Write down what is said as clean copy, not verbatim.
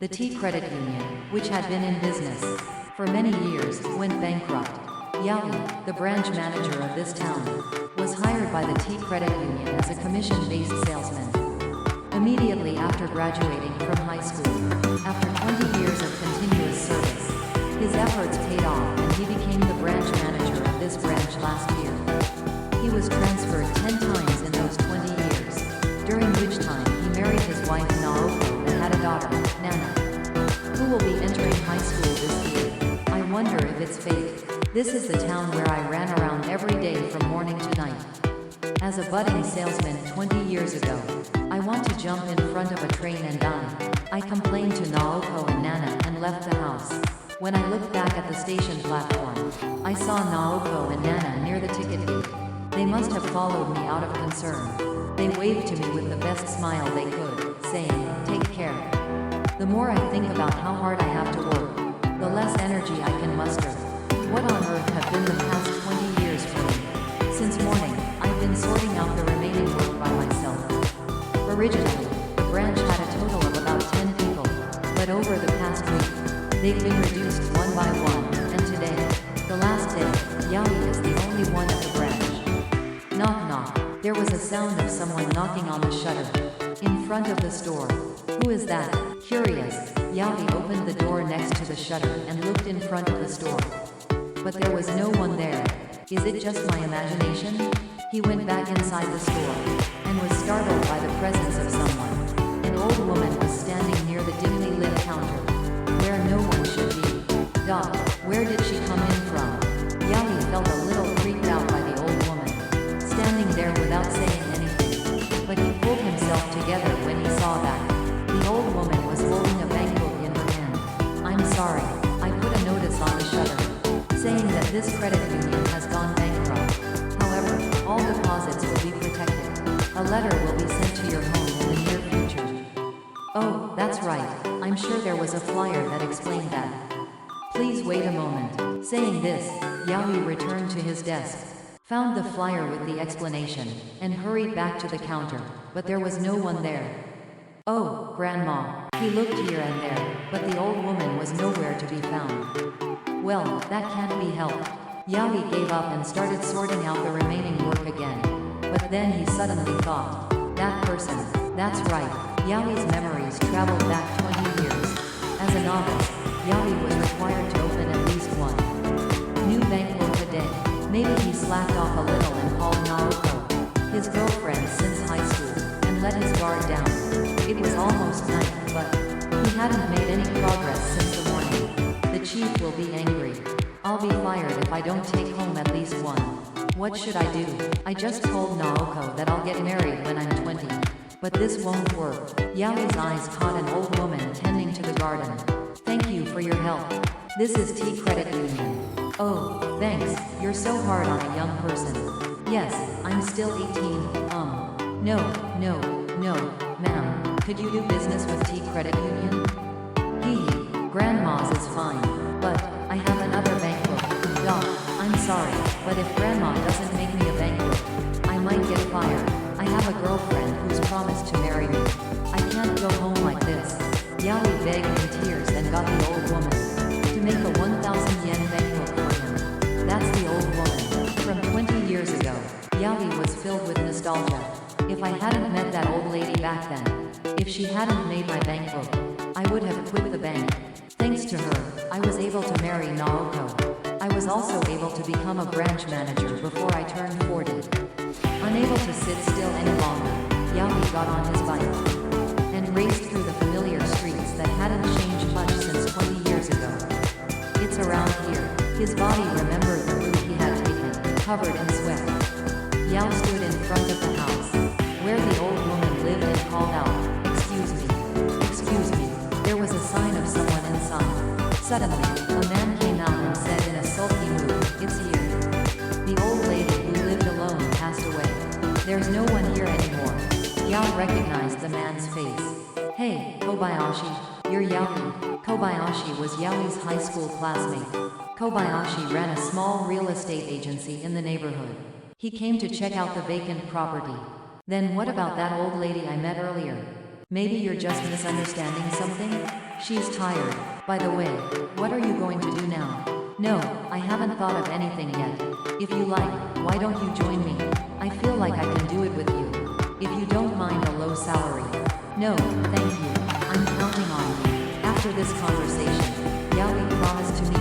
The tea credit union, which had been in business for many years, went bankrupt. Yaoi, the branch manager of this town, was hired by the tea credit union as a commission-based salesman. Immediately after graduating from high school, after 20 years of continuous service, his efforts paid off and he became the branch manager of this branch last year. He was transferred 10 times in those 20 years, during which time he married his wife Naoko and had a daughter, Nana, who will be entering high school this year. I wonder if it's fate. This is the town where I ran around every day from morning to night. As a budding salesman 20 years ago, I want to jump in front of a train and die. I complained to Naoko and Nana and left the house. When I looked back at the station platform, I saw Naoko and Nana near the ticket gate. They must have followed me out of concern. They waved to me with the best smile they could, saying, "Take care." The more I think about how hard I have to work, the less energy I can muster. What on earth have been the past 20 years for me? Since morning, I've been sorting out the remaining work by myself. Originally, the branch had a total of about 10 people, but over the past week, they've been reduced one by one, and today, the last day, Yaoi is the only one at the branch. Knock knock. There was a sound of someone knocking on the shutter in front of the store. Who is that? Curious, Yaoi opened the door next to the shutter and looked in front of the store. But there was no one there. Is it just my imagination? He went back inside the store and was startled by the presence of someone. An old woman was standing near the dimly lit counter, where no one should be. Doc, where did she come in from? Yaoi felt a little creeped out by the old woman, standing there without saying anything. But he pulled himself together when he saw that the old woman was holding a bankbook in her hand. "I'm sorry, I put a notice on the shutter, saying that this credit union has gone bankrupt. However, all deposits will be protected. A letter will be sent to your home in the near future." "Oh, that's right. I'm sure there was a flyer that explained that. Please wait a moment." Saying this, Yaoi returned to his desk, found the flyer with the explanation, and hurried back to the counter, but there was no one there. "Oh, Grandma." He looked here and there, but the old woman was nowhere to be found. Well, that can't be helped. Yaoi gave up and started sorting out the remaining work again. But then he suddenly thought, that person, that's right. Yaoi's memories traveled back 20 years. As a novice, Yaoi was required to open at least one new bankbook a day. Maybe he slacked off a little and called Naoko, his girlfriend since high school, and let his guard down. It was almost night, but he hadn't made any progress since the morning. The chief will be angry. I'll be fired if I don't take home at least one. What should I do? I just told Naoko that I'll get married when I'm 20. But this won't work. Yaoi's eyes caught an old woman tending to the garden. "Thank you for your help. This is Tea Credit Union." "Oh, thanks. You're so hard on a young person." "Yes, I'm still 18. No, ma'am. Could you do business with Tea Credit Union?" "Grandma's is fine, but I have another bankbook." "Doc, I'm sorry, but if Grandma doesn't make me a bankbook, I might get fired. I have a girlfriend who's promised to marry me. I can't go home like this." Yaoi begged in tears and got the old woman to make a 1,000 yen bankbook for him. That's the old woman from 20 years ago. Yaoi was filled with nostalgia. If I hadn't met that old lady back then, if she hadn't made my bankbook, I would have quit the bank. Thanks to her, I was able to marry Naoko. I was also able to become a branch manager before I turned 40. Unable to sit still any longer, Yaoi got on his bike and raced through the familiar streets that hadn't changed much since 20 years ago. It's around here. His body remembered the route he had taken, covered in sweat. Yao stood in front of the house, where the old woman lived, and called out, "Excuse me. Excuse me." There was a sign of someone inside. Suddenly, a man came out and said in a sulky mood, "It's here." The old lady who lived alone passed away. There's no one here anymore. Yao recognized the man's face. "Hey, Kobayashi, you're Yaoi." Kobayashi was Yaoi's high school classmate. Kobayashi ran a small real estate agency in the neighborhood. He came to check out the vacant property. "Then what about that old lady I met earlier? Maybe you're just misunderstanding something?" She's tired. By the way, what are you going to do now? No, I haven't thought of anything yet. If you like, why don't you join me? I feel like I can do it with you. If you don't mind a low salary. No, thank you. I'm counting on you. After this conversation, Yaoi promised to meet